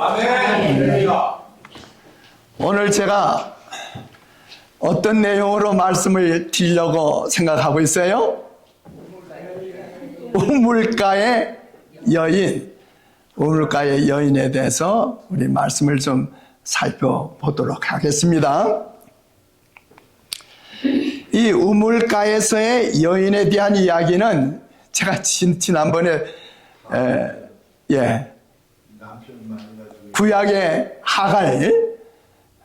아멘. 오늘 제가 어떤 내용으로 말씀을 드리려고 생각하고 있어요? 우물가의 여인, 우물가의 여인에 대해서 우리 말씀을 좀 살펴보도록 하겠습니다. 이 우물가에서의 여인에 대한 이야기는 제가 지난번에 구약의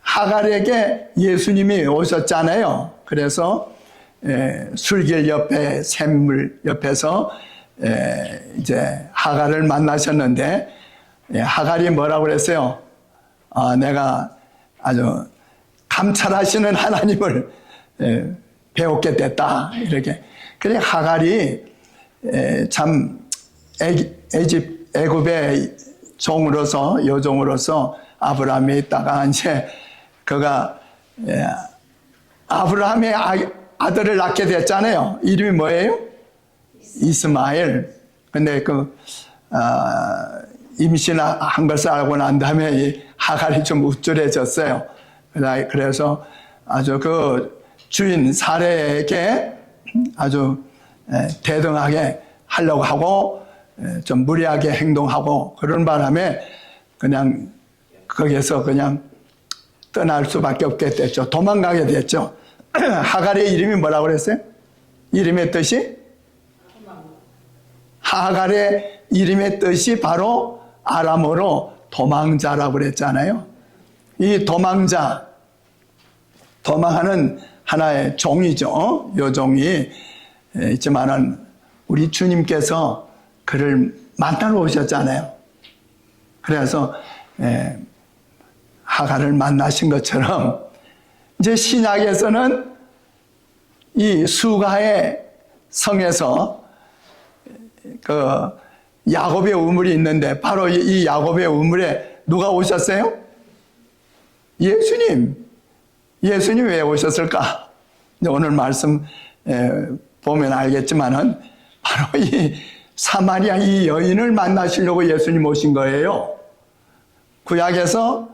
하갈에게 예수님이 오셨잖아요. 그래서 술길 옆에 샘물 옆에서 이제 하갈을 만나셨는데 하갈이 뭐라고 그랬어요? 내가 아주 감찰하시는 하나님을 배웠게 됐다. 이렇게. 그래 하갈이 참 애굽의 종으로서 여종으로서 아브라함에 있다가 이제 그가 아브라함의 아들을 낳게 됐잖아요. 이름이 뭐예요? 이스마엘. 근데 임신한 것을 알고 난 다음에 이 하갈이 좀 우쭐해졌어요. 그래서 아주 그 주인 사레에게 아주 대등하게 하려고 하고 좀 무리하게 행동하고 그런 바람에 그냥 거기에서 그냥 떠날 수밖에 없게 됐죠. 도망가게 됐죠. 하갈의 이름이 뭐라고 그랬어요? 이름의 뜻이? 하갈의 이름의 뜻이 바로 아람어로 도망자라고 그랬잖아요. 이 도망하는 하나의 종이죠. 요 종이 있지만은 우리 주님께서 그를 만나러 오셨잖아요. 그래서 하갈을 만나신 것처럼 이제 신약에서는 이 수가의 성에서 그 야곱의 우물이 있는데 바로 이 야곱의 우물에 누가 오셨어요? 예수님 왜 오셨을까? 오늘 말씀 보면 알겠지만은 바로 이 사마리아 이 여인을 만나시려고 예수님 오신 거예요. 구약에서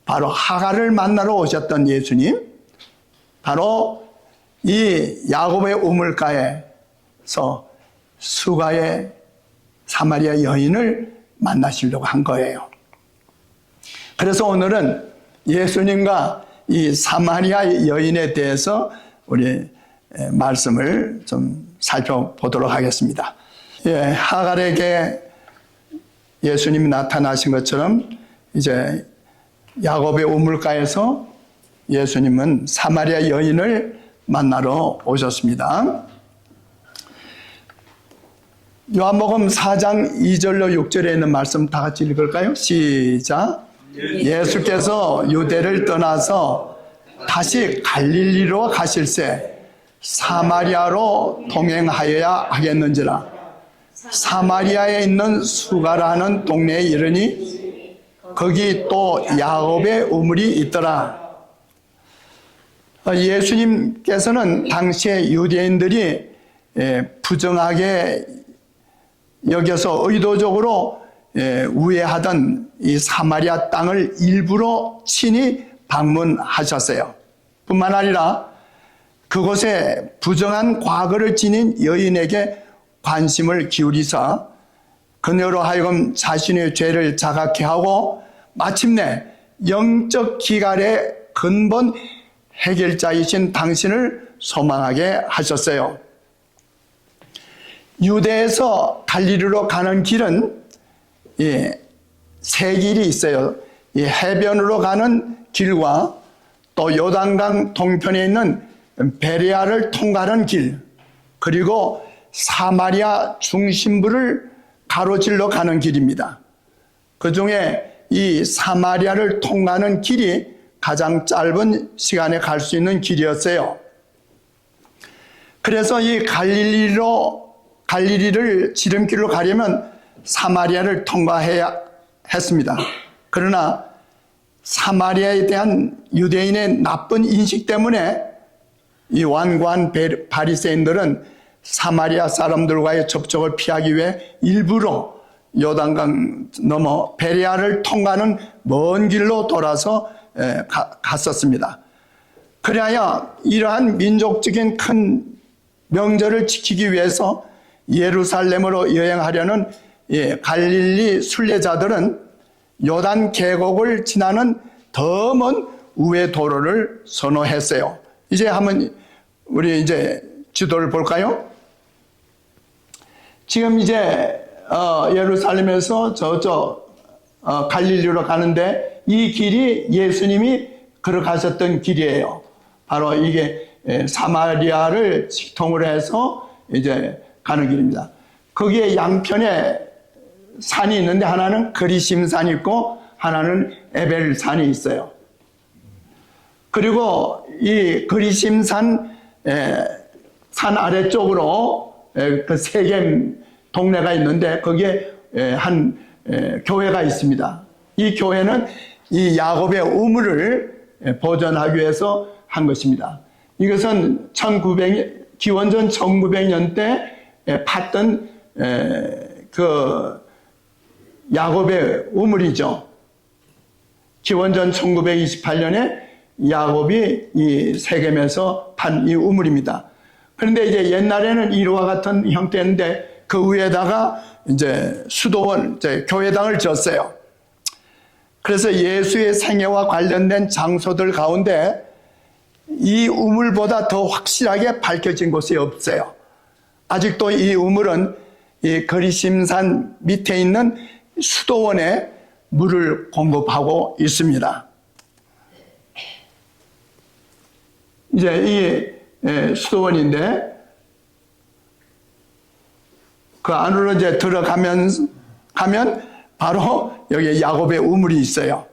바로 하갈을 만나러 오셨던 예수님, 바로 이 야곱의 우물가에서 수가의 사마리아 여인을 만나시려고 한 거예요. 그래서 오늘은 예수님과 이 사마리아 여인에 대해서 우리 말씀을 좀 살펴보도록 하겠습니다. 하갈에게 예수님이 나타나신 것처럼 이제 야곱의 우물가에서 예수님은 사마리아 여인을 만나러 오셨습니다. 요한복음 4장 2절로 6절에 있는 말씀 다 같이 읽을까요? 시작. 예수께서 유대를 떠나서 다시 갈릴리로 가실새 사마리아로 동행하여야 하겠는지라. 사마리아에 있는 수가라는 동네에 이르니 거기 또 야곱의 우물이 있더라. 예수님께서는 당시에 유대인들이 부정하게 여겨서 의도적으로 우회하던 이 사마리아 땅을 일부러 친히 방문하셨어요. 뿐만 아니라 그곳에 부정한 과거를 지닌 여인에게 관심을 기울이사 그녀로 하여금 자신의 죄를 자각케 하고 마침내 영적 기갈의 근본 해결자이신 당신을 소망하게 하셨어요. 유대에서 갈릴리로 가는 길은 세 길이 있어요. 이 해변으로 가는 길과 또 요단강 동편에 있는 베레아를 통과하는 길, 그리고 사마리아 중심부를 가로질러 가는 길입니다. 그 중에 이 사마리아를 통과하는 길이 가장 짧은 시간에 갈 수 있는 길이었어요. 그래서 이 갈릴리를 지름길로 가려면 사마리아를 통과해야 했습니다. 그러나 사마리아에 대한 유대인의 나쁜 인식 때문에 이 완고한 바리새인들은 사마리아 사람들과의 접촉을 피하기 위해 일부러 요단강 넘어 베레아를 통과하는 먼 길로 돌아서 갔었습니다. 그래야 이러한 민족적인 큰 명절을 지키기 위해서 예루살렘으로 여행하려는 갈릴리 순례자들은 요단 계곡을 지나는 더 먼 우회 도로를 선호했어요. 이제 한번 우리 이제 지도를 볼까요? 지금 이제 예루살렘에서 저쪽 갈릴리로 가는데 이 길이 예수님이 걸어가셨던 길이에요. 바로 이게 사마리아를 직통으로 해서 이제 가는 길입니다. 거기에 양편에 산이 있는데 하나는 그리심산이 있고 하나는 에벨산이 있어요. 그리고 이 그리심산 산 아래쪽으로 그 세겜 동네가 있는데 거기에 한 교회가 있습니다. 이 교회는 이 야곱의 우물을 보존하기 위해서 한 것입니다. 이것은 기원전 1900년 때 팠던 그 야곱의 우물이죠. 기원전 1928년에 야곱이 이 세겜에서 판 이 우물입니다. 그런데 이제 옛날에는 이와 같은 형태인데 그 위에다가 이제 수도원, 이제 교회당을 지었어요. 그래서 예수의 생애와 관련된 장소들 가운데 이 우물보다 더 확실하게 밝혀진 곳이 없어요. 아직도 이 우물은 이 거리심산 밑에 있는 수도원에 물을 공급하고 있습니다. 이제 이 수도원인데 그 안으로 이제 들어가면 바로 여기 야곱의 우물이 있어요.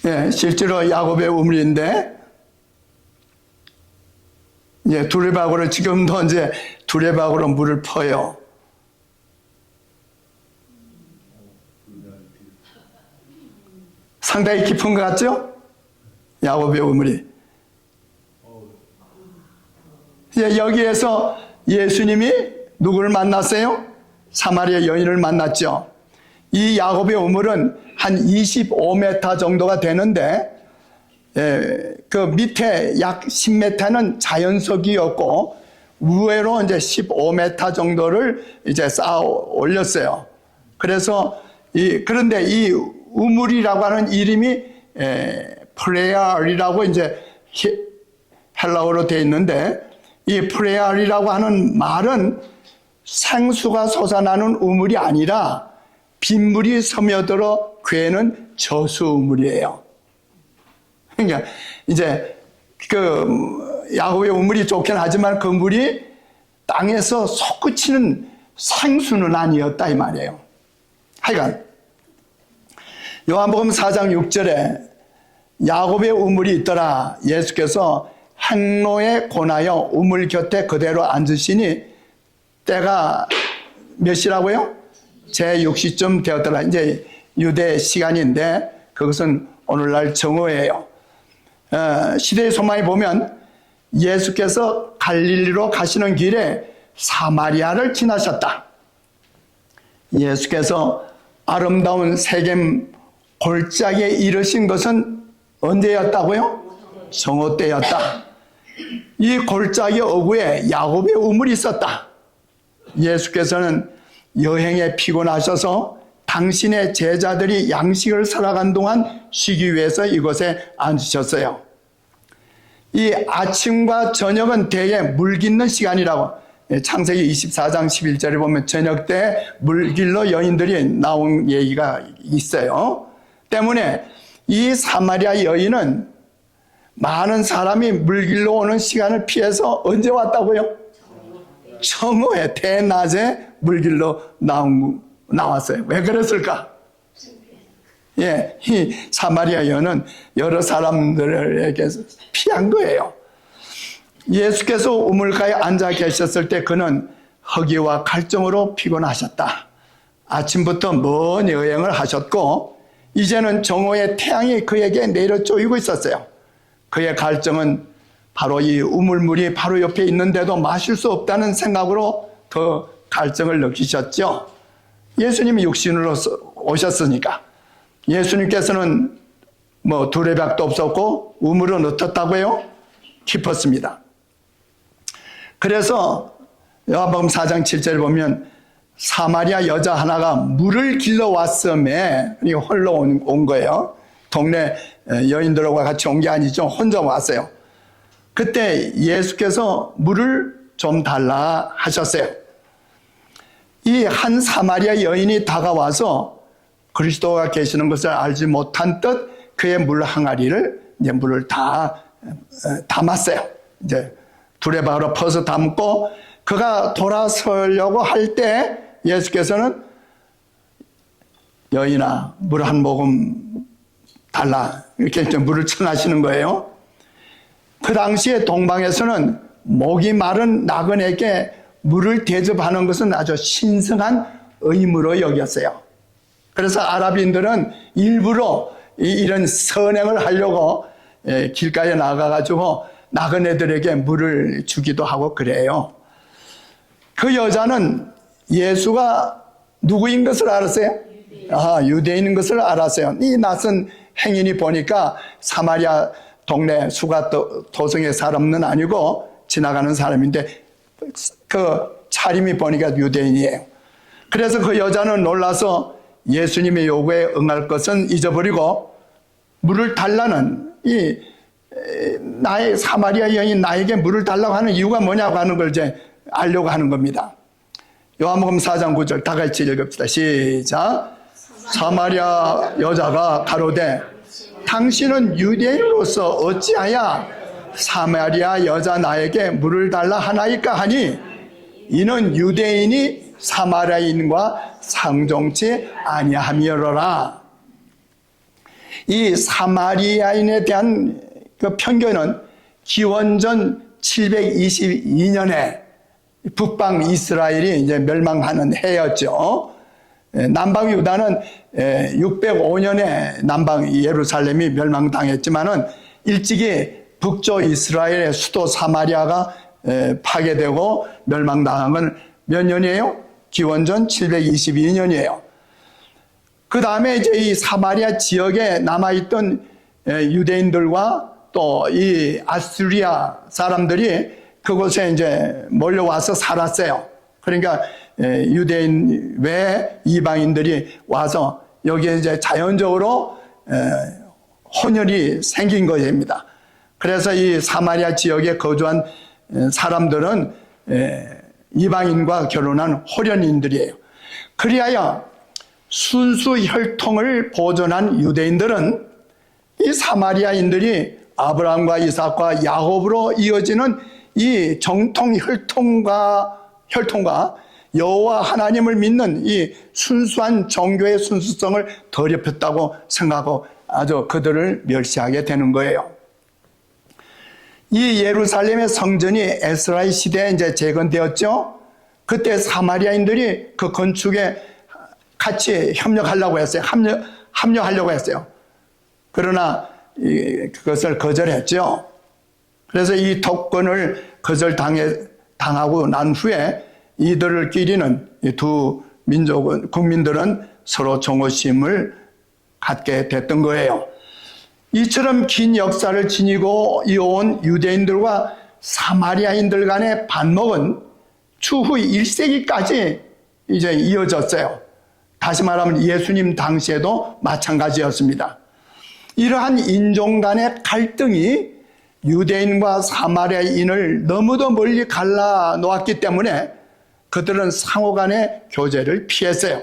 예, 실제로 야곱의 우물인데 이제 두레박으로 지금도 이제 두레박으로 물을 퍼요. 상당히 깊은 것 같죠? 야곱의 우물이. 이제 여기에서 예수님이 누구를 만났어요? 사마리아 여인을 만났죠. 이 야곱의 우물은 한 25m 정도가 되는데 그 밑에 약 10m는 자연석이었고 우회로 이제 15m 정도를 이제 쌓아 올렸어요. 그래서 그런데 이 우물이라고 하는 이름이 프레알이라고 이제 헬라어로 되어 있는데 이 프레알이라고 하는 말은 생수가 솟아나는 우물이 아니라 빗물이 스며들어 괴는 저수우물이에요. 그러니까 이제 그 야곱의 우물이 좋긴 하지만 그 물이 땅에서 솟구치는 생수는 아니었다 이 말이에요. 하여간 요한복음 4장 6절에 야곱의 우물이 있더라. 예수께서 항로에 권하여 우물 곁에 그대로 앉으시니 때가 몇 시라고요? 제6시쯤 되었더라. 이제 유대 시간인데 그것은 오늘날 정오예요. 시대의 소망에 보면 예수께서 갈릴리로 가시는 길에 사마리아를 지나셨다. 예수께서 아름다운 세겜 골짜기에 이르신 것은 언제였다고요? 정오 때였다. 이 골짜기 어구에 야곱의 우물이 있었다. 예수께서는 여행에 피곤하셔서 당신의 제자들이 양식을 살아간 동안 쉬기 위해서 이곳에 앉으셨어요. 이 아침과 저녁은 대개 물 깃는 시간이라고 창세기 24장 11절에 보면 저녁 때 물길로 여인들이 나온 얘기가 있어요. 때문에 이 사마리아 여인은 많은 사람이 물길로 오는 시간을 피해서 언제 왔다고요? 정오에 대낮에 물길로 나왔어요. 왜 그랬을까? 예, 이 사마리아 여인은 여러 사람들에게서 피한 거예요. 예수께서 우물가에 앉아 계셨을 때 그는 허기와 갈증으로 피곤하셨다. 아침부터 먼 여행을 하셨고 이제는 정오의 태양이 그에게 내려 쪼이고 있었어요. 그의 갈증은 바로 이 우물물이 바로 옆에 있는데도 마실 수 없다는 생각으로 더 갈증을 느끼셨죠. 예수님이 육신으로 오셨으니까. 예수님께서는 뭐 두레박도 없었고 우물은 어떻다고요? 깊었습니다. 그래서 요한복음 4장 7절에 보면 사마리아 여자 하나가 물을 길러 왔음에 홀로 온 거예요. 동네 여인들하고 같이 온 게 아니죠. 혼자 왔어요. 그때 예수께서 물을 좀 달라 하셨어요. 이 한 사마리아 여인이 다가와서 그리스도가 계시는 것을 알지 못한 듯 그의 물 항아리를 이제 물을 다 담았어요. 이제 두레박으로 퍼서 담고 그가 돌아서려고 할 때 예수께서는 여인아 물 한 모금 달라 이렇게 물을 청하시는 거예요. 그 당시에 동방에서는 목이 마른 나그네에게 물을 대접하는 것은 아주 신성한 의무로 여겼어요. 그래서 아랍인들은 일부러 이런 선행을 하려고 길가에 나가가지고 나그네들에게 물을 주기도 하고 그래요. 그 여자는 예수가 누구인 것을 알았어요? 유대인인 것을 알았어요. 이 낯선 행인이 보니까 사마리아 동네 수가 도성의 사람은 아니고 지나가는 사람인데 그 차림이 보니까 유대인이에요. 그래서 그 여자는 놀라서 예수님의 요구에 응할 것은 잊어버리고 물을 달라는 이 나의 사마리아 여인 나에게 물을 달라고 하는 이유가 뭐냐고 하는 걸 이제 알려고 하는 겁니다. 요한복음 4장 9절 다 같이 읽읍시다. 시작. 사마리아 여자가 가로되 당신은 유대인으로서 어찌하여 사마리아 여자 나에게 물을 달라 하나이까 하니 이는 유대인이 사마리아인과 상종치 아니함이로라. 이 사마리아인에 대한 그 편견은 기원전 722년에 북방 이스라엘이 이제 멸망하는 해였죠. 남방 유다는 605년에 남방 예루살렘이 멸망당했지만은 일찍이 북쪽 이스라엘의 수도 사마리아가 파괴되고 멸망당한 건 몇 년이에요? 기원전 722년이에요. 그 다음에 이제 이 사마리아 지역에 남아있던 유대인들과 또 이 아수리아 사람들이 그곳에 이제 몰려와서 살았어요. 그러니까 유대인 외 이방인들이 와서 여기에 이제 자연적으로 혼혈이 생긴 것입니다. 그래서 이 사마리아 지역에 거주한 사람들은 이방인과 결혼한 호련인들이에요. 그리하여 순수 혈통을 보존한 유대인들은 이 사마리아인들이 아브라함과 이삭과 야곱으로 이어지는 이 정통 혈통과 여호와 하나님을 믿는 이 순수한 종교의 순수성을 더럽혔다고 생각하고 아주 그들을 멸시하게 되는 거예요. 이 예루살렘의 성전이 에스라의 시대에 이제 재건되었죠. 그때 사마리아인들이 그 건축에 같이 협력하려고 했어요. 합류하려고 했어요. 그러나 그것을 거절했죠. 그래서 이 특권을 거절당하고 난 후에 이들끼리는 이 두 국민들은 서로 정오심을 갖게 됐던 거예요. 이처럼 긴 역사를 지니고 이어온 유대인들과 사마리아인들 간의 반목은 추후 1세기까지 이제 이어졌어요. 다시 말하면 예수님 당시에도 마찬가지였습니다. 이러한 인종 간의 갈등이 유대인과 사마리아인을 너무도 멀리 갈라 놓았기 때문에 그들은 상호 간의 교제를 피했어요.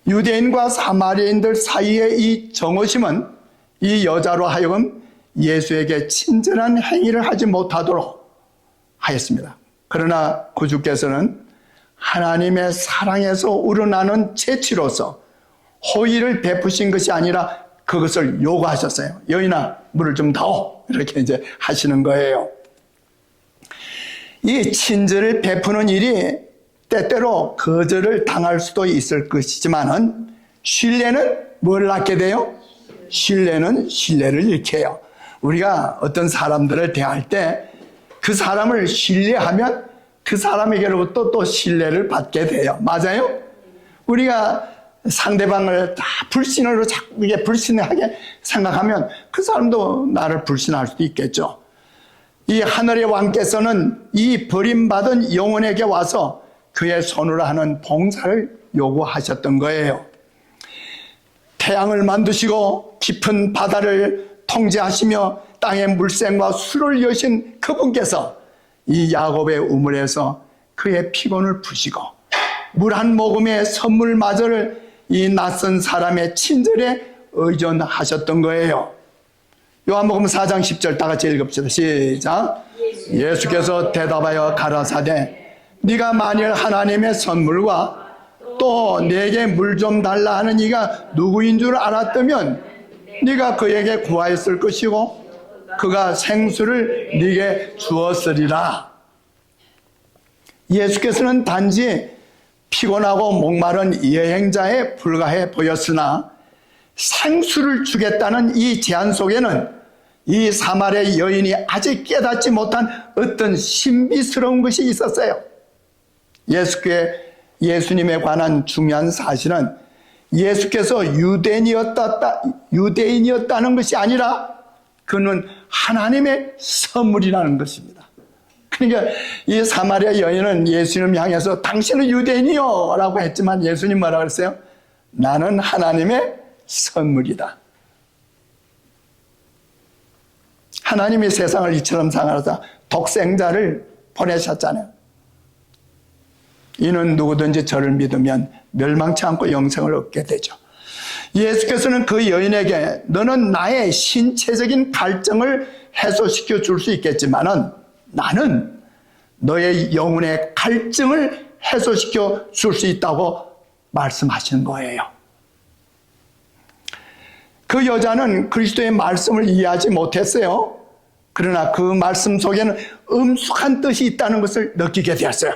유대인과 사마리아인들 사이의 이 정오심은 이 여자로 하여금 예수에게 친절한 행위를 하지 못하도록 하였습니다. 그러나 구주께서는 하나님의 사랑에서 우러나는 재치로서 호의를 베푸신 것이 아니라 그것을 요구하셨어요. 여인아, 물을 좀 다오. 이렇게 이제 하시는 거예요. 이 친절을 베푸는 일이 때때로 거절을 당할 수도 있을 것이지만은 신뢰는 뭘 낳게 돼요? 신뢰는 신뢰를 일으켜요. 우리가 어떤 사람들을 대할 때 그 사람을 신뢰하면 그 사람에게로부터 또 신뢰를 받게 돼요. 맞아요? 우리가 상대방을 다 불신으로 자꾸 이게 불신하게 생각하면 그 사람도 나를 불신할 수도 있겠죠. 이 하늘의 왕께서는 이 버림받은 영혼에게 와서 그의 손으로 하는 봉사를 요구하셨던 거예요. 태양을 만드시고 깊은 바다를 통제하시며 땅의 물샘과 수를 여신 그분께서 이 야곱의 우물에서 그의 피곤을 푸시고 물 한 모금의 선물마저를 이 낯선 사람의 친절에 의존하셨던 거예요. 요한복음 4장 10절 다 같이 읽읍시다. 시작. 예수께서 대답하여 가라사대 네가 만일 하나님의 선물과 또 내게 물 좀 달라 하는 이가 누구인 줄 알았다면 네가 그에게 구하였을 것이고 그가 생수를 네게 주었으리라. 예수께서는 단지 피곤하고 목마른 여행자에 불과해 보였으나 생수를 주겠다는 이 제안 속에는 이 사마리아 여인이 아직 깨닫지 못한 어떤 신비스러운 것이 있었어요. 예수님에 관한 중요한 사실은 예수께서 유대인이었다는 것이 아니라 그는 하나님의 선물이라는 것입니다. 그러니까 이 사마리아 여인은 예수님을 향해서 당신은 유대인이요 라고 했지만 예수님 뭐라고 그랬어요? 나는 하나님의 선물이다. 하나님이 세상을 이처럼 사랑하사 독생자를 보내셨잖아요. 이는 누구든지 저를 믿으면 멸망치 않고 영생을 얻게 되죠. 예수께서는 그 여인에게 너는 나의 신체적인 갈증을 해소시켜 줄 수 있겠지만은 나는 너의 영혼의 갈증을 해소시켜 줄 수 있다고 말씀하시는 거예요. 그 여자는 그리스도의 말씀을 이해하지 못했어요. 그러나 그 말씀 속에는 엄숙한 뜻이 있다는 것을 느끼게 되었어요.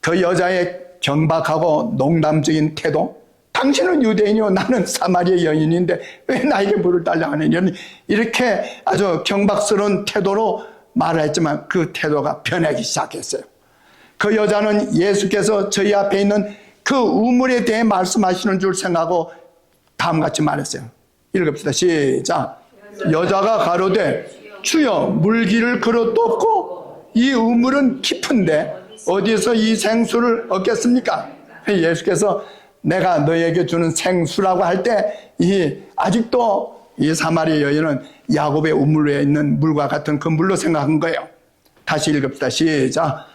그 여자의 경박하고 농담적인 태도, 당신은 유대인이요 나는 사마리아 여인인데 왜 나에게 물을 달라 하느냐, 이렇게 아주 경박스러운 태도로 말을 했지만 그 태도가 변하기 시작했어요. 그 여자는 예수께서 저희 앞에 있는 그 우물에 대해 말씀하시는 줄 생각하고 다음같이 말했어요. 읽읍시다. 시작. 여자가 가로되 주여 물기를 그릇도 없고 이 우물은 깊은데 어디서 이 생수를 얻겠습니까? 예수께서 내가 너에게 주는 생수라고 할 때 아직도 이 사마리아 여인은 야곱의 우물에 있는 물과 같은 그 물로 생각한 거예요. 다시 읽읍시다. 시작.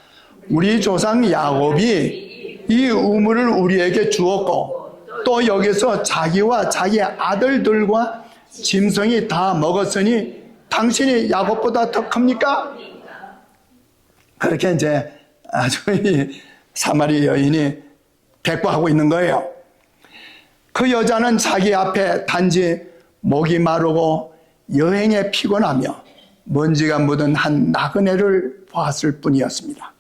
우리 조상 야곱이 이 우물을 우리에게 주었고 또 여기서 자기와 자기의 아들들과 짐승이 다 먹었으니 당신이 야곱보다 더 큽니까? 그렇게 이제 아주 이 사마리아 여인이 대꾸하고 있는 거예요. 그 여자는 자기 앞에 단지 목이 마르고 여행에 피곤하며 먼지가 묻은 한 나그네를 보았을 뿐이었습니다.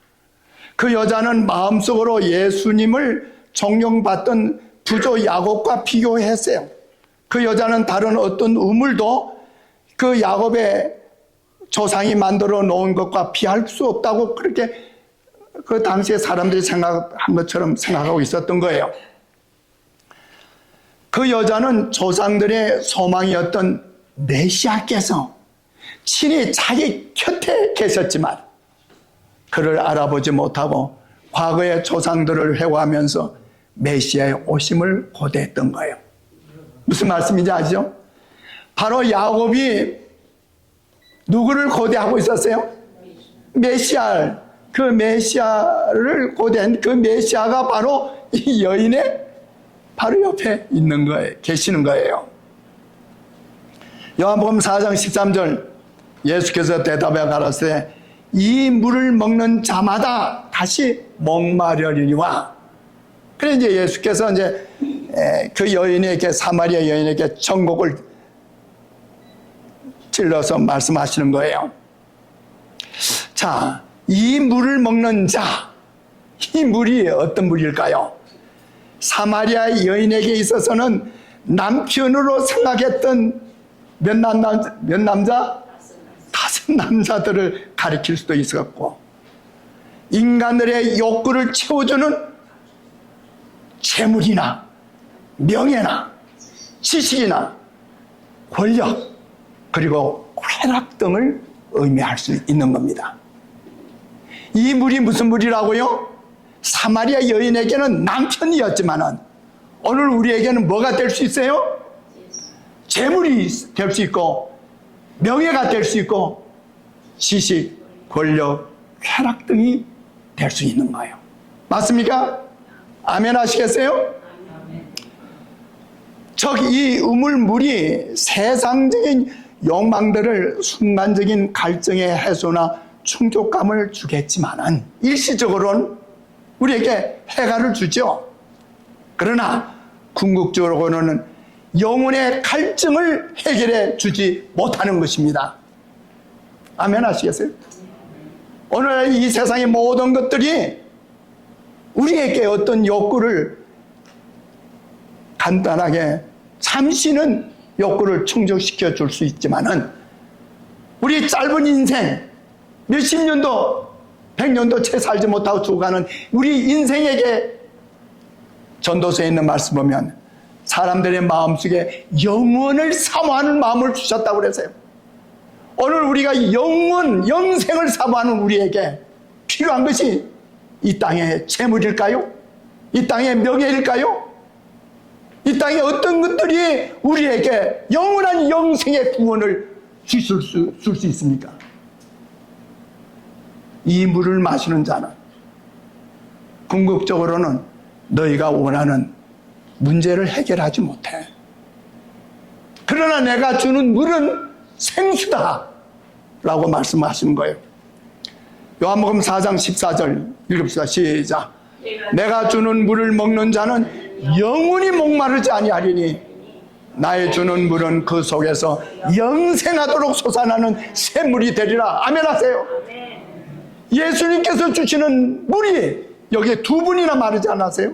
그 여자는 마음속으로 예수님을 존경받던 부조 야곱과 비교했어요. 그 여자는 다른 어떤 우물도 그 야곱의 조상이 만들어 놓은 것과 비할 수 없다고 그렇게 그 당시에 사람들이 생각한 것처럼 생각하고 있었던 거예요. 그 여자는 조상들의 소망이었던 메시아께서 친히 자기 곁에 계셨지만 그를 알아보지 못하고 과거의 조상들을 회고하면서 메시아의 오심을 고대했던 거예요. 무슨 말씀인지 아시죠? 바로 야곱이 누구를 고대하고 있었어요? 메시아를. 그 메시아를 고대한 그 메시아가 바로 이 여인의 바로 옆에 있는 거예요. 계시는 거예요. 요한복음 4장 13절 예수께서 대답하여 가라사대 이 물을 먹는 자마다 다시 목마르리니와. 그래 이제 예수께서 이제 그 여인에게 사마리아 여인에게 천국을 찔러서 말씀하시는 거예요. 자, 이 물을 먹는 자, 이 물이 어떤 물일까요? 사마리아 여인에게 있어서는 남편으로 생각했던 몇 남자? 다섯 남자들을 가리킬 수도 있었고, 인간들의 욕구를 채워주는 재물이나 명예나 지식이나 권력, 그리고 쾌락 등을 의미할 수 있는 겁니다. 이 물이 무슨 물이라고요? 사마리아 여인에게는 남편이었지만은 오늘 우리에게는 뭐가 될 수 있어요? 재물이 될 수 있고, 명예가 될 수 있고, 지식, 권력, 쾌락 등이 될 수 있는 거예요. 맞습니까? 아멘 하시겠어요? 즉 이 우물물이 세상적인 욕망들을 순간적인 갈증의 해소나 충족감을 주겠지만은 일시적으로는 우리에게 해가를 주죠. 그러나 궁극적으로는 영혼의 갈증을 해결해 주지 못하는 것입니다. 아멘 하시겠어요? 오늘 이 세상의 모든 것들이 우리에게 어떤 욕구를 간단하게 잠시는 욕구를 충족시켜 줄 수 있지만은 우리 짧은 인생 몇십 년도 100년도 채 살지 못하고 죽어가는 우리 인생에게 전도서에 있는 말씀 보면 사람들의 마음속에 영원을 사모하는 마음을 주셨다고 그랬어요. 오늘 우리가 영생을 사모하는 우리에게 필요한 것이 이 땅의 재물일까요? 이 땅의 명예일까요? 이 땅의 어떤 것들이 우리에게 영원한 영생의 구원을 줄 수 있습니까? 이 물을 마시는 자는 궁극적으로는 너희가 원하는 문제를 해결하지 못해. 그러나 내가 주는 물은 생수다 라고 말씀하신 거예요. 요한복음 4장 14절 읽읍시다. 시작. 내가 주는 물을 먹는 자는 영원히 목마르지 아니하리니 나의 주는 물은 그 속에서 영생하도록 솟아나는 샘물이 되리라. 아멘 하세요. 예수님께서 주시는 물이 여기에 두 분이나 마르지 않았어요?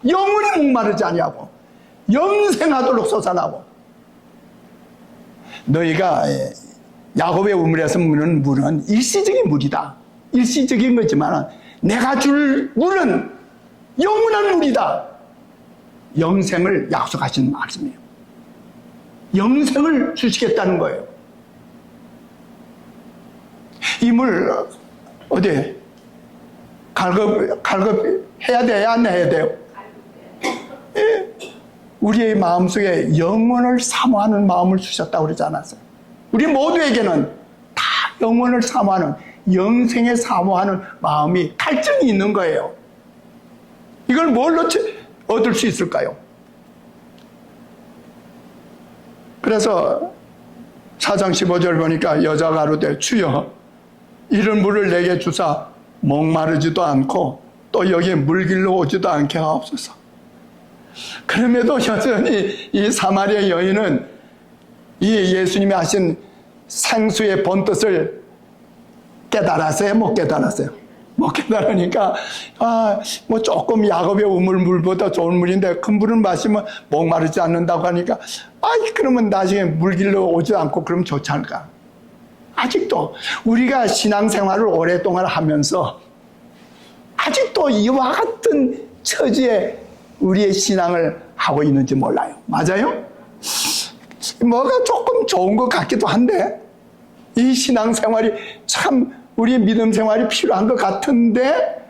영원히 목마르지 아니하고 영생하도록 솟아나고. 너희가 야곱의 우물에서 먹는 물은 일시적인 물이다. 일시적인 거지만 내가 줄 물은 영원한 물이다. 영생을 약속하신 말씀이에요. 영생을 주시겠다는 거예요. 이 물 어디 갈급해야 돼요? 안 해야 돼요? 예. 우리의 마음속에 영원을 사모하는 마음을 주셨다고 그러지 않았어요? 우리 모두에게는 다 영원을 사모하는, 영생에 사모하는 마음이 갈증이 있는 거예요. 이걸 뭘로 얻을 수 있을까요? 그래서 4장 15절 보니까 여자가 가로되 주여 이런 물을 내게 주사 목마르지도 않고 또 여기에 물길로 오지도 않게 하옵소서. 그럼에도 여전히 이 사마리아 여인은 이 예수님이 하신 생수의 본뜻을 깨달았어요? 못 깨달았어요? 못 깨달으니까 뭐 조금 야곱의 우물물보다 좋은 물인데 큰 물을 마시면 목마르지 않는다고 하니까 그러면 나중에 물길로 오지 않고 그러면 좋지 않을까? 아직도 우리가 신앙생활을 오랫동안 하면서 아직도 이와 같은 처지에 우리의 신앙을 하고 있는지 몰라요. 맞아요? 뭐가 조금 좋은 것 같기도 한데 이 신앙생활이 참 우리의 믿음 생활이 필요한 것 같은데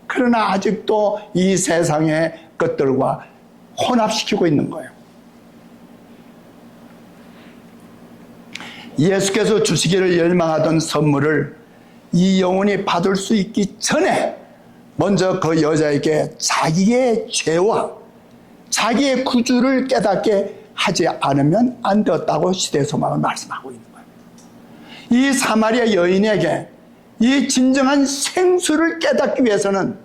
그러나 아직도 이 세상의 것들과 혼합시키고 있는 거예요. 예수께서 주시기를 열망하던 선물을 이 영혼이 받을 수 있기 전에 먼저 그 여자에게 자기의 죄와 자기의 구주를 깨닫게 하지 않으면 안 되었다고 시대소망을 말씀하고 있는 거예요. 이 사마리아 여인에게 이 진정한 생수를 깨닫기 위해서는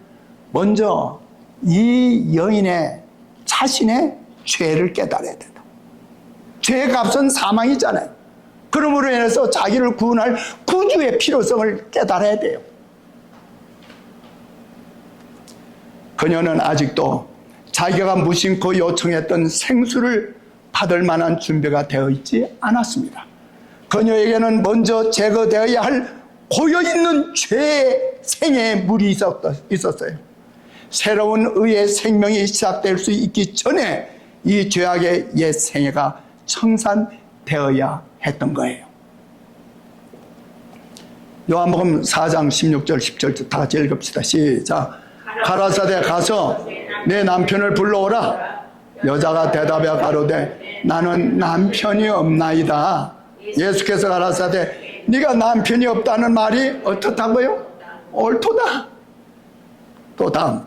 먼저 이 여인의 자신의 죄를 깨달아야 된다. 죄의 값은 사망이잖아요. 그러므로 인해서 자기를 구원할 구주의 필요성을 깨달아야 돼요. 그녀는 아직도 자기가 무심코 요청했던 생수를 받을 만한 준비가 되어 있지 않았습니다. 그녀에게는 먼저 제거되어야 할 고여있는 죄의 생애의 물이 있었어요. 새로운 의의 생명이 시작될 수 있기 전에 이 죄악의 옛 생애가 청산되어야 했던 거예요. 요한복음 4장 16절 10절 다 같이 읽읍시다. 시작. 가라사대 가서 내 남편을 불러오라. 여자가 대답하여 가로되 나는 남편이 없나이다. 예수께서 가라사대 네가 남편이 없다는 말이 어떻다고요? 옳도다. 또 다음,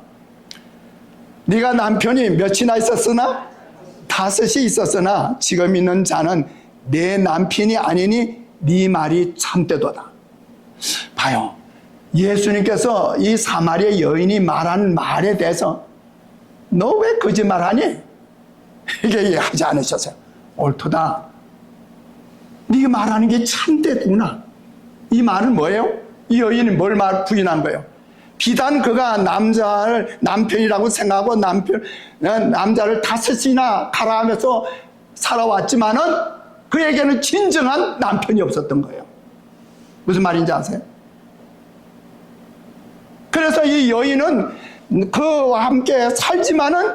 네가 남편이 몇이나 있었으나 5이 있었으나 지금 있는 자는 내 남편이 아니니 네 말이 참되도다. 봐요, 예수님께서 이 사마리아 여인이 말한 말에 대해서 너 왜 거짓말하니? 이게 하지 않으셨어요. 옳도다. 네가 말하는 게 참되구나. 이 말은 뭐예요? 이 여인이 뭘 부인한 거예요? 비단 그가 남편이라고 생각하고 남자를 5이나 가라하면서 살아왔지만은 그에게는 진정한 남편이 없었던 거예요. 무슨 말인지 아세요? 그래서 이 여인은 그와 함께 살지만은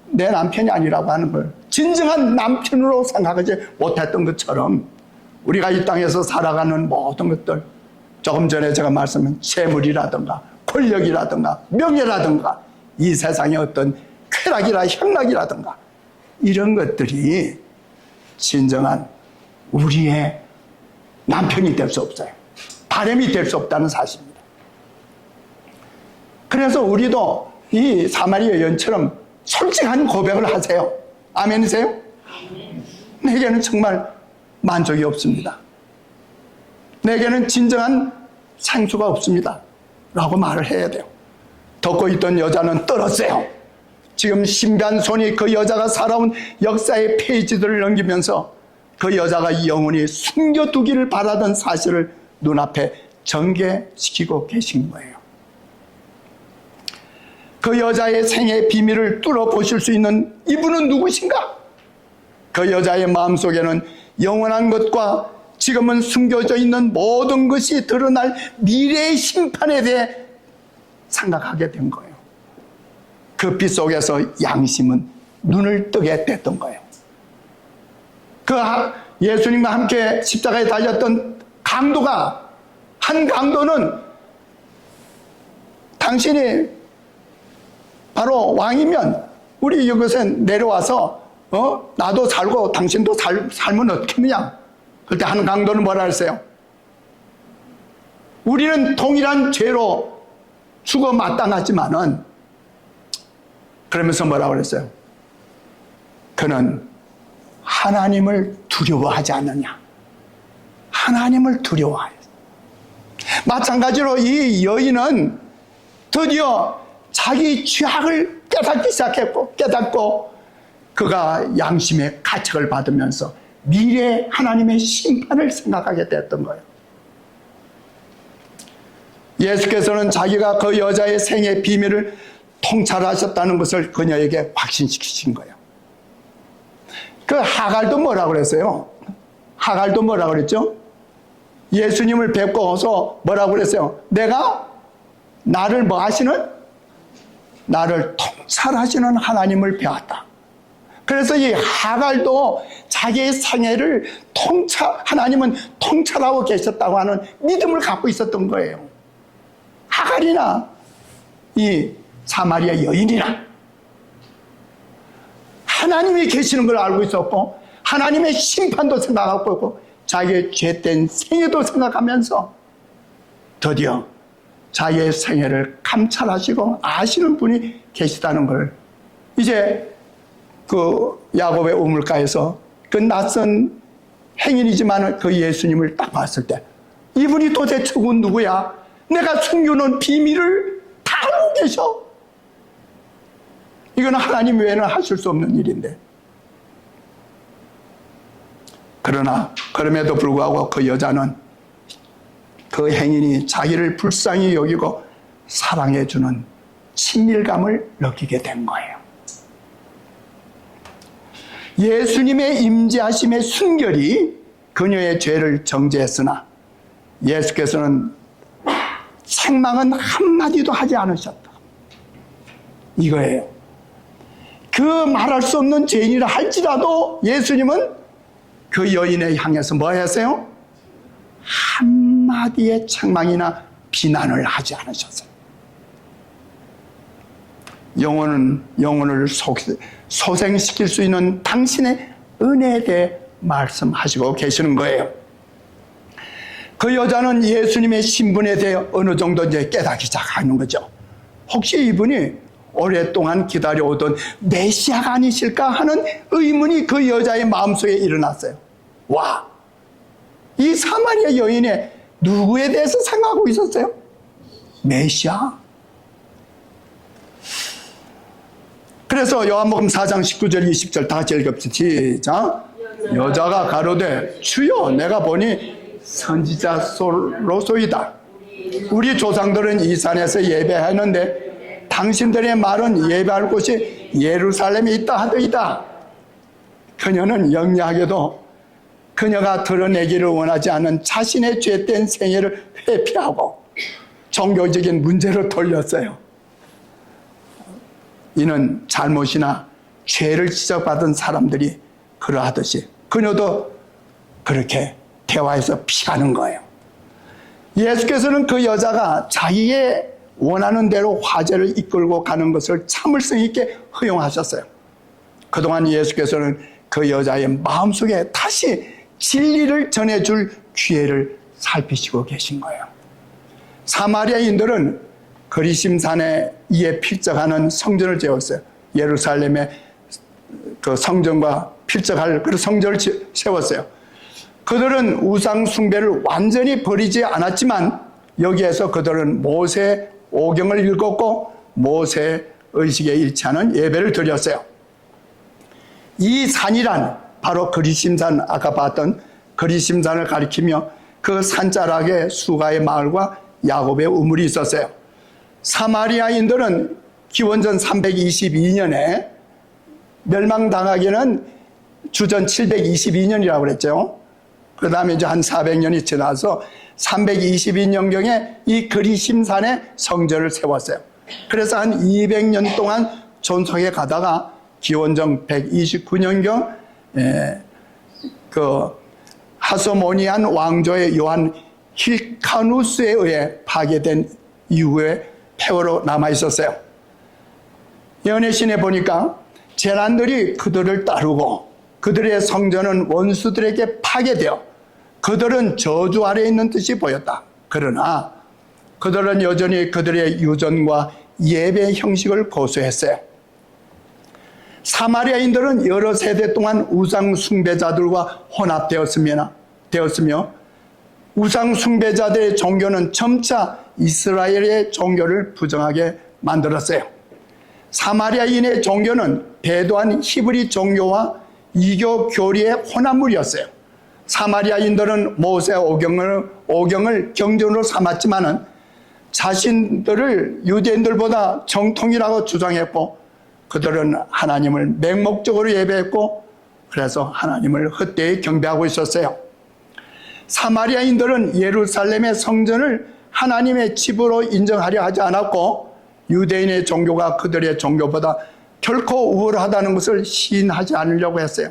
내 남편이 아니라고 하는 걸 진정한 남편으로 생각하지 못했던 것처럼 우리가 이 땅에서 살아가는 모든 것들, 조금 전에 제가 말씀한 재물이라든가 권력이라든가 명예라든가 이 세상의 어떤 쾌락이라 향락이라든가 이런 것들이 진정한 우리의 남편이 될 수 없어요. 바람이 될 수 없다는 사실입니다. 그래서 우리도 이 사마리아 여인처럼 솔직한 고백을 하세요. 아멘이세요? 내게는 정말 만족이 없습니다. 내게는 진정한 생수가 없습니다. 라고 말을 해야 돼요. 덮고 있던 여자는 떨었어요. 지금 신비한 손이 그 여자가 살아온 역사의 페이지들을 넘기면서 그 여자가 영원히 숨겨두기를 바라던 사실을 눈앞에 전개시키고 계신 거예요. 그 여자의 생애의 비밀을 뚫어보실 수 있는 이분은 누구신가? 그 여자의 마음속에는 영원한 것과 지금은 숨겨져 있는 모든 것이 드러날 미래의 심판에 대해 생각하게 된 거예요. 그 빛 속에서 양심은 눈을 뜨게 됐던 거예요. 그 예수님과 함께 십자가에 달렸던 강도가, 한 강도는 당신이 바로 왕이면 우리 이곳에 내려와서 나도 살고 당신도 살면 어떻겠느냐. 그때 한 강도는 뭐라 했어요? 우리는 동일한 죄로 죽어 마땅하지만은, 그러면서 뭐라고 그랬어요? 그는 하나님을 두려워하지 않느냐. 하나님을 두려워하여. 마찬가지로 이 여인은 드디어 자기 죄악을 깨닫고 그가 양심의 가책을 받으면서 미래 하나님의 심판을 생각하게 됐던 거예요. 예수께서는 자기가 그 여자의 생애 비밀을 통찰하셨다는 것을 그녀에게 확신시키신 거예요. 그 하갈도 뭐라고 그랬어요? 하갈도 뭐라고 그랬죠? 예수님을 뵙고서 뭐라고 그랬어요? 내가 나를 뭐 하시는? 나를 통찰하시는 하나님을 배웠다. 그래서 이 하갈도 자기의 생애를 하나님은 통찰하고 계셨다고 하는 믿음을 갖고 있었던 거예요. 하갈이나 이 사마리아 여인이나 하나님이 계시는 걸 알고 있었고 하나님의 심판도 생각하고 있고 자기의 죄된 생애도 생각하면서 드디어 자기의 생애를 감찰하시고 아시는 분이 계시다는 걸 이제 그 야곱의 우물가에서 그 낯선 행인이지만 그 예수님을 딱 봤을 때 이분이 도대체 누구야? 내가 숨겨놓은 비밀을 다 알고 계셔. 이건 하나님 외에는 하실 수 없는 일인데. 그러나 그럼에도 불구하고 그 여자는 그 행인이 자기를 불쌍히 여기고 사랑해주는 친밀감을 느끼게 된 거예요. 예수님의 임재하심의 순결이 그녀의 죄를 정죄했으나 예수께서는 책망은 한마디도 하지 않으셨다. 이거예요. 그 말할 수 없는 죄인이라 할지라도 예수님은 그 여인에 향해서 뭐 했어요? 한마디의 책망이나 비난을 하지 않으셨어요. 영혼을 소생시킬 수 있는 당신의 은혜에 대해 말씀하시고 계시는 거예요. 그 여자는 예수님의 신분에 대해 어느 정도 이제 깨닫기 시작하는 거죠. 혹시 이분이 오랫동안 기다려오던 메시아가 아니실까 하는 의문이 그 여자의 마음속에 일어났어요. 와, 이 사마리아 여인이 누구에 대해서 생각하고 있었어요? 메시아? 그래서 요한복음 4장 19절 20절 다 같이 읽읍시다. 시작. 여자가 가로되 주여 내가 보니 선지자로소이다. 우리 조상들은 이 산에서 예배하는데 당신들의 말은 예배할 곳이 예루살렘에 있다 하더이다. 그녀는 영리하게도 그녀가 드러내기를 원하지 않은 자신의 죄된 생애를 회피하고 종교적인 문제로 돌렸어요. 이는 잘못이나 죄를 지적받은 사람들이 그러하듯이 그녀도 그렇게 대화해서 피하는 거예요. 예수께서는 그 여자가 자기의 원하는 대로 화제를 이끌고 가는 것을 참을성 있게 허용하셨어요. 그동안 예수께서는 그 여자의 마음속에 다시 진리를 전해줄 기회를 살피시고 계신 거예요. 사마리아인들은 그리심산에 이에 필적하는 성전을 지었어요. 예루살렘의 그 성전과 필적할 그 성전을 세웠어요. 그들은 우상 숭배를 완전히 버리지 않았지만 여기에서 그들은 모세 오경을 읽었고 모세 의식에 일치하는 예배를 드렸어요. 이 산이란 바로 그리심산, 아까 봤던 그리심산을 가리키며 그 산자락에 수가의 마을과 야곱의 우물이 있었어요. 사마리아인들은 기원전 322년에 멸망당하기는 주전 722년이라고 그랬죠. 그 다음에 이제 한 400년이 지나서 322년경에 이 그리심산에 성전을 세웠어요. 그래서 한 200년 동안 존속해 가다가 기원전 129년경 그 하소모니안 왕조의 요한 힐카누스에 의해 파괴된 이후에 폐허로 남아 있었어요. 연애신에 보니까 제란들이 그들을 따르고 그들의 성전은 원수들에게 파괴되어 그들은 저주 아래에 있는 듯이 보였다. 그러나 그들은 여전히 그들의 유전과 예배 형식을 고수했어요. 사마리아인들은 여러 세대 동안 우상 숭배자들과 혼합되었으며 우상 숭배자들의 종교는 점차 이스라엘의 종교를 부정하게 만들었어요. 사마리아인의 종교는 배도한 히브리 종교와 이교 교리의 혼합물이었어요. 사마리아인들은 모세 오경을 경전으로 삼았지만은 자신들을 유대인들보다 정통이라고 주장했고 그들은 하나님을 맹목적으로 예배했고 그래서 하나님을 헛되이 경배하고 있었어요. 사마리아인들은 예루살렘의 성전을 하나님의 집으로 인정하려 하지 않았고 유대인의 종교가 그들의 종교보다 결코 우월하다는 것을 시인하지 않으려고 했어요.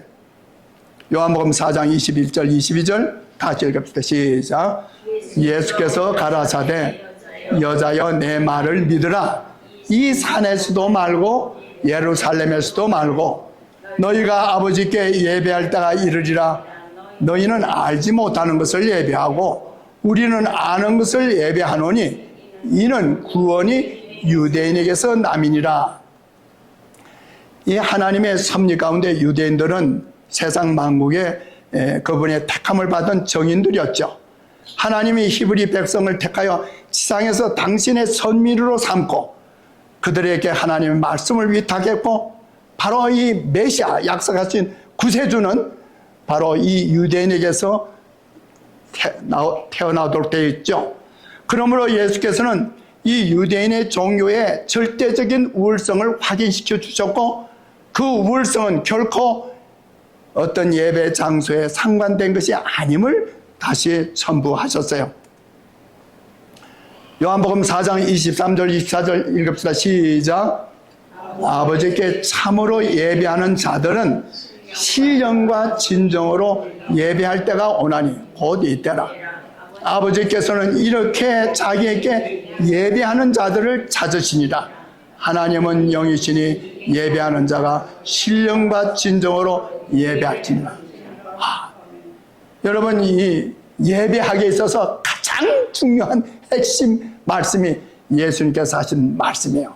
요한복음 4장 21절 22절 다시 읽읍시다. 시작. 예수께서 가라사대 여자여 내 말을 믿으라. 이 산에서도 말고 예루살렘에서도 말고 너희가 아버지께 예배할 때가 이르리라. 너희는 알지 못하는 것을 예배하고 우리는 아는 것을 예배하노니 이는 구원이 유대인에게서 남이니라. 이 하나님의 섭리 가운데 유대인들은 세상 만국에 그분의 택함을 받은 정인들이었죠. 하나님이 히브리 백성을 택하여 지상에서 당신의 선민으로 삼고 그들에게 하나님의 말씀을 위탁했고 바로 이 메시아 약속하신 구세주는 바로 이 유대인에게서 태어나도록 되어 있죠. 그러므로 예수께서는 이 유대인의 종교의 절대적인 우월성을 확인시켜 주셨고, 그 우월성은 결코 어떤 예배 장소에 상관된 것이 아님을 다시 첨부하셨어요. 요한복음 4장 23절 24절 읽읍시다. 시작. 아버지께 참으로 예배하는 자들은 신령과 진정으로 예배할 때가 오나니 곧 이때라. 아버지께서는 이렇게 자기에게 예배하는 자들을 찾으시니라. 하나님은 영이시니 예배하는 자가 신령과 진정으로 예배할지니라. 여러분, 이 예배하기에 있어서 가장 중요한 핵심 말씀이 예수님께서 하신 말씀이에요.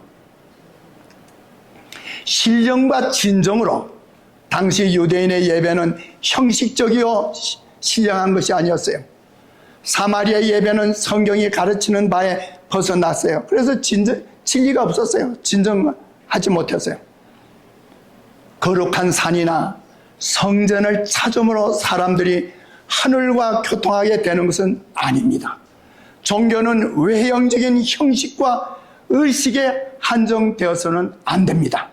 신령과 진정으로. 당시 유대인의 예배는 형식적이요 신령한 것이 아니었어요. 사마리아 예배는 성경이 가르치는 바에 벗어났어요. 그래서 진리가 없었어요. 진정하지 못했어요. 거룩한 산이나 성전을 찾음으로 사람들이 하늘과 교통하게 되는 것은 아닙니다. 종교는 외형적인 형식과 의식에 한정되어서는 안 됩니다.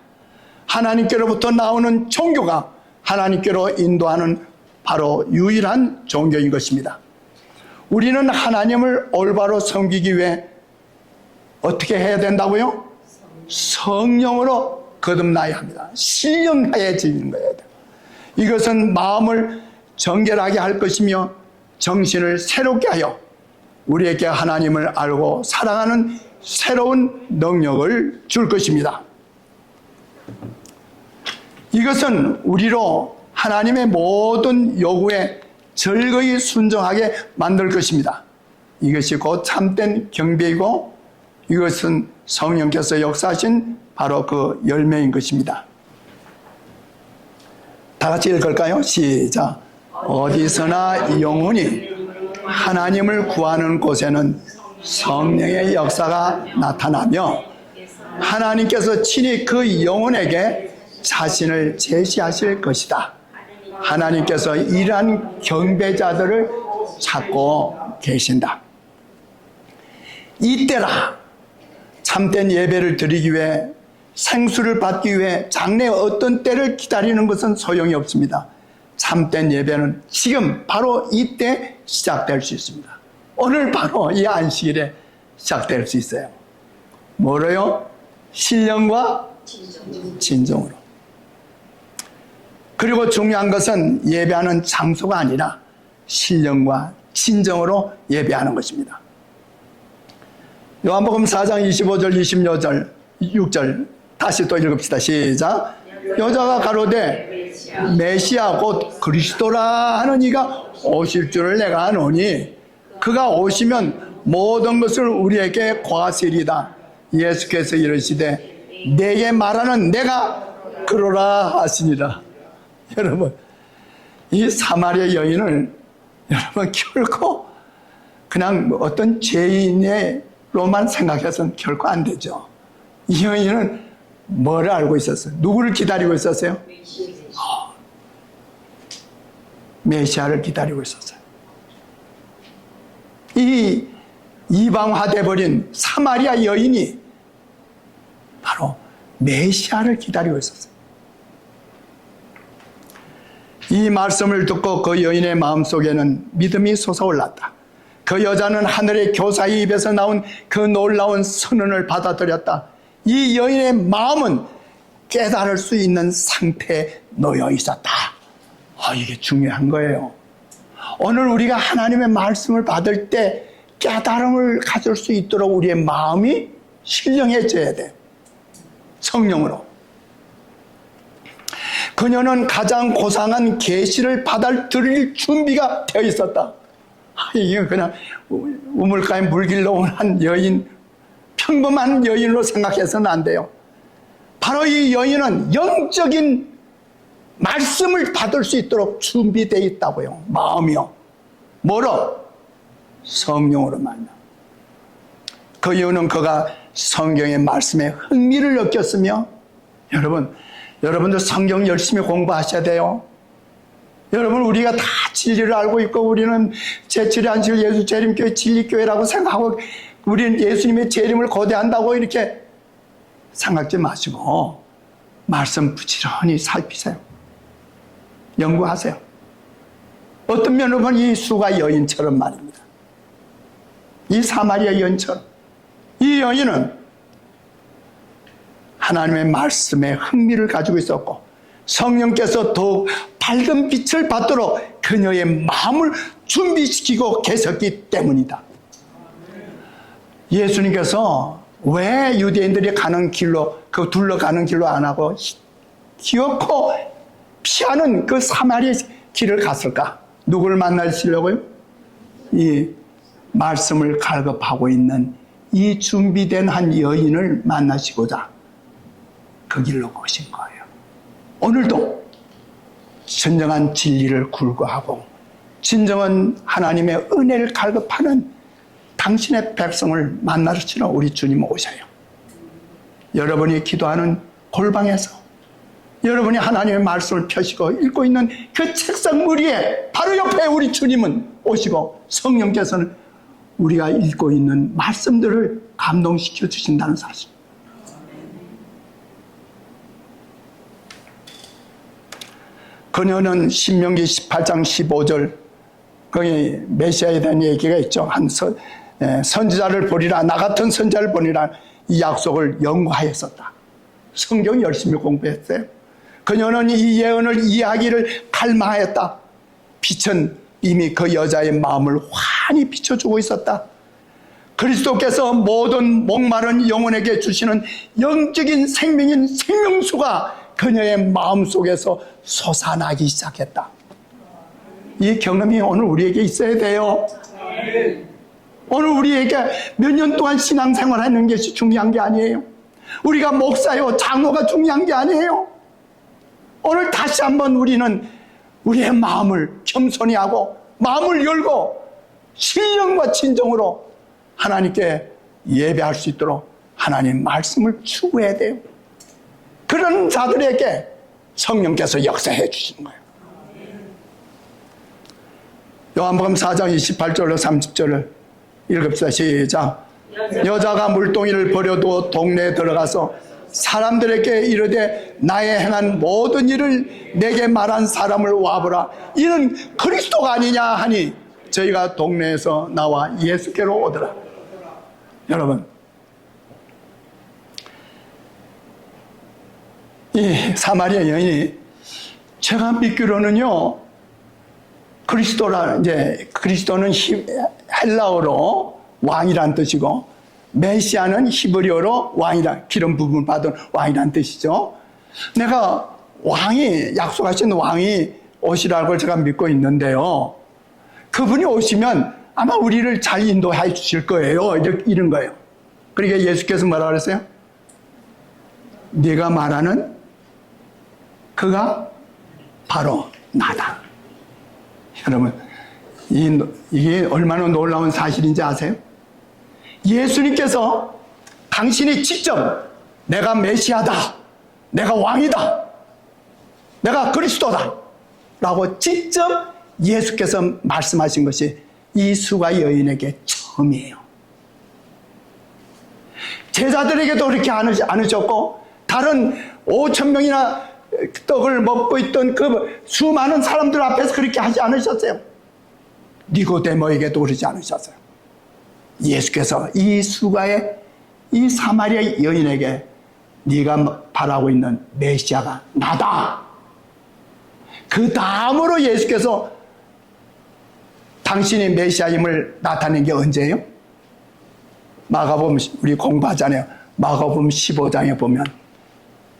하나님께로부터 나오는 종교가 하나님께로 인도하는 바로 유일한 종교인 것입니다. 우리는 하나님을 올바로 섬기기 위해 어떻게 해야 된다고요? 성령으로 거듭나야 합니다. 신령해지는 거예요. 이것은 마음을 정결하게 할 것이며 정신을 새롭게 하여 우리에게 하나님을 알고 사랑하는 새로운 능력을 줄 것입니다. 이것은 우리로 하나님의 모든 요구에 절거히 순종하게 만들 것입니다. 이것이 곧 참된 경배이고 이것은 성령께서 역사하신 바로 그 열매인 것입니다. 다 같이 읽을까요? 시작. 어디서나 영혼이 하나님을 구하는 곳에는 성령의 역사가 나타나며 하나님께서 친히 그 영혼에게 자신을 제시하실 것이다. 하나님께서 이러한 경배자들을 찾고 계신다. 이때라. 참된 예배를 드리기 위해 생수를 받기 위해 장래의 어떤 때를 기다리는 것은 소용이 없습니다. 참된 예배는 지금 바로 이때 시작될 수 있습니다. 오늘 바로 이 안식일에 시작될 수 있어요. 뭐로요? 신령과 진정으로. 그리고 중요한 것은 예배하는 장소가 아니라 신령과 진정으로 예배하는 것입니다. 요한복음 4장 25절 26절 6절 다시 또 읽읍시다. 시작. 여자가 가로되 메시아 곧 그리스도라 하는 이가 오실 줄을 내가 아노니 그가 오시면 모든 것을 우리에게 과시리다. 예수께서 이르시되 내게 말하는 내가 그러라 하시니라. 여러분, 이 사마리아 여인을 여러분 결코 그냥 어떤 죄인으로만 생각해서는 결코 안 되죠. 이 여인은 뭘 알고 있었어요? 누구를 기다리고 있었어요? 메시아를 기다리고 있었어요. 이 이방화돼 버린 사마리아 여인이 바로 메시아를 기다리고 있었어요. 이 말씀을 듣고 그 여인의 마음속에는 믿음이 솟아올랐다. 그 여자는 하늘의 교사의 입에서 나온 그 놀라운 선언을 받아들였다. 이 여인의 마음은 깨달을 수 있는 상태에 놓여 있었다. 이게 중요한 거예요. 오늘 우리가 하나님의 말씀을 받을 때 깨달음을 가질 수 있도록 우리의 마음이 신령해져야 돼요. 성령으로. 그녀는 가장 고상한 계시를 받아들일 준비가 되어 있었다. 이게 그냥 우물가에 물 길러 온 한 여인, 평범한 여인으로 생각해서는 안 돼요. 바로 이 여인은 영적인 말씀을 받을 수 있도록 준비되어 있다고요. 마음이요. 뭐로? 성령으로 말이야. 그 이유는 그가 성경의 말씀에 흥미를 느꼈으며, 여러분들 성경 열심히 공부하셔야 돼요. 여러분, 우리가 다 진리를 알고 있고 우리는 제7의 안식일 예수 재림교회 진리교회라고 생각하고 우리는 예수님의 재림을 고대한다고 이렇게 생각지 마시고 말씀 부지런히 살피세요. 연구하세요. 어떤 면으로 보면 이 수가 여인처럼 말입니다. 이 사마리아 여인처럼. 이 여인은 하나님의 말씀에 흥미를 가지고 있었고 성령께서 더욱 밝은 빛을 받도록 그녀의 마음을 준비시키고 계셨기 때문이다. 예수님께서 왜 유대인들이 가는 길로, 그 둘러가는 길로 안 하고 기어코 피하는 그 사마리아 길을 갔을까? 누구를 만나시려고요? 이 말씀을 갈급하고 있는 이 준비된 한 여인을 만나시고자 그 길로 오신 거예요. 오늘도 진정한 진리를 굴고하고 진정한 하나님의 은혜를 갈급하는 당신의 백성을 만나시러 우리 주님 오셔요. 여러분이 기도하는 골방에서 여러분이 하나님의 말씀을 펴시고 읽고 있는 그 책상 무리에 바로 옆에 우리 주님은 오시고 성령께서는 우리가 읽고 있는 말씀들을 감동시켜 주신다는 사실. 그녀는 신명기 18장 15절 거기 메시아에 대한 얘기가 있죠. 한 선지자를 보리라, 나 같은 선지자를 보리라, 이 약속을 연구하였었다. 성경 열심히 공부했어요. 그녀는 이 예언을 이해하기를 갈망하였다. 빛은 이미 그 여자의 마음을 환히 비춰주고 있었다. 그리스도께서 모든 목마른 영혼에게 주시는 영적인 생명인 생명수가 그녀의 마음속에서 솟아나기 시작했다. 이 경험이 오늘 우리에게 있어야 돼요. 오늘 우리에게 몇 년 동안 신앙생활 하는 것이 중요한 게 아니에요. 우리가 목사요, 장로가 중요한 게 아니에요. 오늘 다시 한번 우리는 우리의 마음을 겸손히 하고 마음을 열고 신령과 진정으로 하나님께 예배할 수 있도록 하나님 말씀을 추구해야 돼요. 그런 자들에게 성령께서 역사해 주신 거예요. 요한복음 4장 28절로 30절을 읽읍시다. 시작. 여자가 물동이를 버려두어 동네에 들어가서 사람들에게 이르되 나의 행한 모든 일을 내게 말한 사람을 와보라. 이는 그리스도가 아니냐 하니 저희가 동네에서 나와 예수께로 오더라. 여러분, 이 사마리아 여인이 제가 믿기로는요, 그리스도는 헬라어로 왕이란 뜻이고 메시아는 히브리어로 왕이라, 기름 부음을 받은 왕이란 뜻이죠. 내가 왕이, 약속하신 왕이 오시라고 제가 믿고 있는데요, 그분이 오시면 아마 우리를 잘 인도해 주실 거예요. 이런 거예요. 그러니까 예수께서 뭐라 그랬어요? 네가 말하는 그가 바로 나다. 여러분, 이게 얼마나 놀라운 사실인지 아세요? 예수님께서 당신이 직접 내가 메시아다, 내가 왕이다, 내가 그리스도다 라고 직접 예수께서 말씀하신 것이 이 수가 여인에게 처음이에요. 제자들에게도 그렇게 않으셨고 다른 5,000명이나 떡을 먹고 있던 그 수많은 사람들 앞에서 그렇게 하지 않으셨어요. 니고데모에게도 그러지 않으셨어요. 예수께서 이 수가의 이 사마리아 여인에게 네가 바라고 있는 메시아가 나다. 그 다음으로 예수께서 당신이 메시아임을 나타낸 게 언제예요? 마가복음, 우리 공부하잖아요. 마가복음 15장에 보면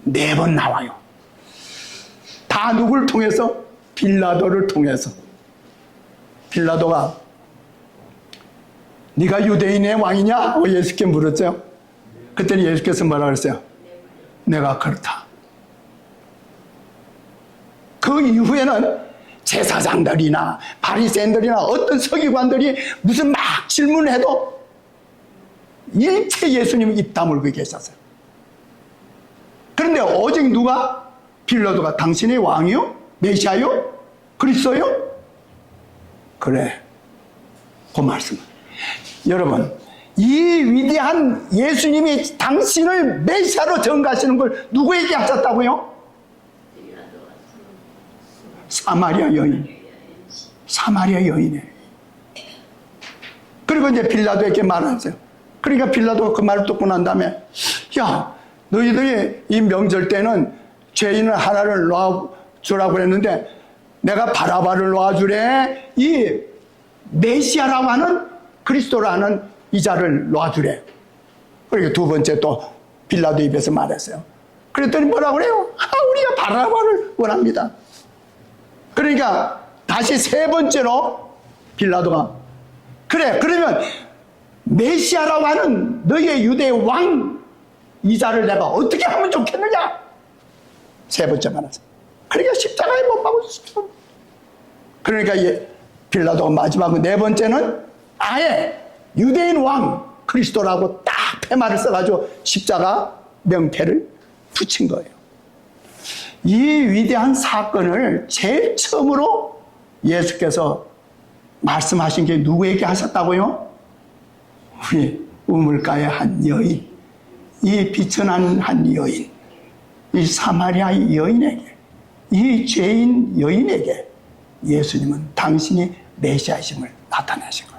4번 나와요. 다 누구를 통해서? 빌라도를 통해서. 빌라도가 네가 유대인의 왕이냐? 하고 예수께 물었죠. 그때는 예수께서 뭐라 그랬어요? 내가 그렇다. 그 이후에는 제사장들이나 바리새인들이나 어떤 서기관들이 무슨 막 질문해도 일체 예수님 입 다물고 계셨어요. 그런데 오직 누가? 빌라도가 당신의 왕이요? 메시아요? 그리스도요? 그래. 그 말씀. 여러분, 이 위대한 예수님이 당신을 메시아로 전가하시는 걸 누구에게 하셨다고요? 사마리아 여인. 사마리아 여인이에요. 그리고 이제 빌라도에게 말하세요. 그러니까 빌라도가 그 말을 듣고 난 다음에, 야, 너희들이 이 명절 때는 죄인을 하나를 놓아주라고 했는데 내가 바라바를 놓아주래. 이 메시아라고 하는 그리스도라는 이 자를 놓아주래. 그리고 두 번째 또 빌라도 입에서 말했어요. 그랬더니 뭐라고 그래요? 우리가 바라바를 원합니다. 그러니까 다시 세 번째로 빌라도가, 그래, 그러면 메시아라고 하는 너희의 유대의 왕 이자를 내가 어떻게 하면 좋겠느냐? 세 번째 말했어요. 그러니까 십자가에 못 박으셨어. 그러니까 빌라도가 마지막 네 번째는 아예 유대인 왕 그리스도라고 딱 패말을 써가지고 십자가 명패를 붙인 거예요. 이 위대한 사건을 제일 처음으로 예수께서 말씀하신 게 누구에게 하셨다고요? 우리 우물가의 한 여인, 이 비천한 한 여인, 이 사마리아 여인에게, 이 죄인 여인에게 예수님은 당신이 메시아이심을 나타내신 거예요.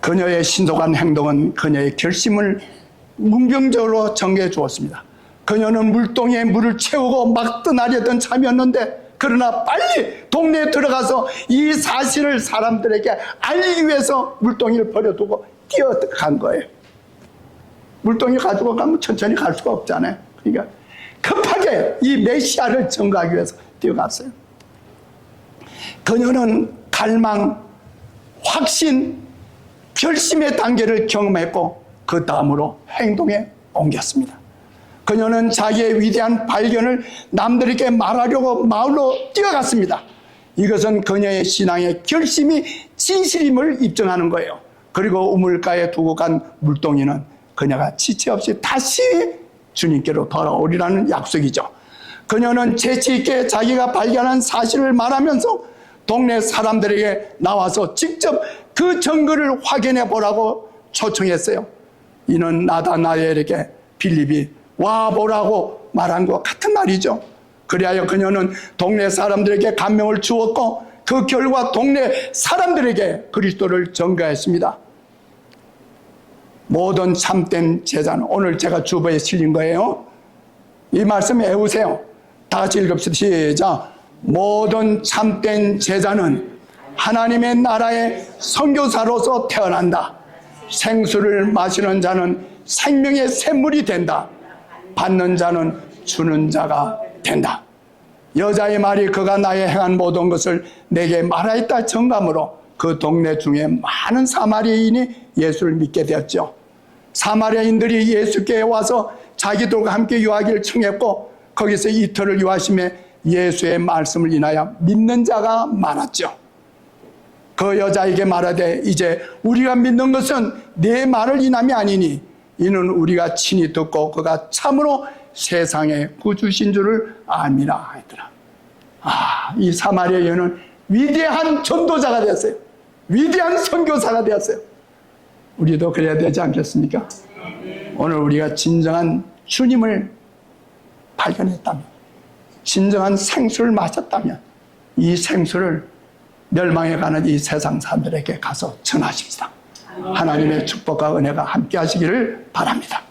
그녀의 신속한 행동은 그녀의 결심을 문경적으로 전개해 주었습니다. 그녀는 물동이에 물을 채우고 막 떠나려던 참이었는데, 그러나 빨리 동네에 들어가서 이 사실을 사람들에게 알리기 위해서 물동이를 버려두고 뛰어간 거예요. 물동이 가지고 가면 천천히 갈 수가 없잖아요. 그러니까 급하게 이 메시아를 전가하기 위해서 뛰어갔어요. 그녀는 갈망, 확신, 결심의 단계를 경험했고 그 다음으로 행동에 옮겼습니다. 그녀는 자기의 위대한 발견을 남들에게 말하려고 마을로 뛰어갔습니다. 이것은 그녀의 신앙의 결심이 진실임을 입증하는 거예요. 그리고 우물가에 두고 간 물동이는 그녀가 지체 없이 다시 주님께로 돌아오리라는 약속이죠. 그녀는 재치 있게 자기가 발견한 사실을 말하면서 동네 사람들에게 나와서 직접 그 증거를 확인해 보라고 초청했어요. 이는 나다나엘에게 빌립이 와 보라고 말한 것 같은 말이죠. 그리하여 그녀는 동네 사람들에게 감명을 주었고 그 결과 동네 사람들에게 그리스도를 전가했습니다. 모든 참된 제자는, 오늘 제가 주보에 실린 거예요. 이 말씀 외우세요. 다 같이 읽읍시다. 시작. 모든 참된 제자는 하나님의 나라의 선교사로서 태어난다. 생수를 마시는 자는 생명의 샘물이 된다. 받는 자는 주는 자가 된다. 여자의 말이 그가 나의 행한 모든 것을 내게 말하였다 정감으로 그 동네 중에 많은 사마리아인이 예수를 믿게 되었죠. 사마리아인들이 예수께 와서 자기들과 함께 유하기를 청했고 거기서 이틀을 유하심에 예수의 말씀을 인하여 믿는 자가 많았죠. 그 여자에게 말하되 이제 우리가 믿는 것은 내 말을 인함이 아니니 이는 우리가 친히 듣고 그가 참으로 세상의 구주신 줄을 압니다 하더라. 이 사마리아 여인은 위대한 전도자가 되었어요. 위대한 선교사가 되었어요. 우리도 그래야 되지 않겠습니까? 오늘 우리가 진정한 주님을 발견했다면, 진정한 생수를 마셨다면 이 생수를 멸망해가는 이 세상 사람들에게 가서 전하십시다. 하나님의 축복과 은혜가 함께 하시기를 바랍니다.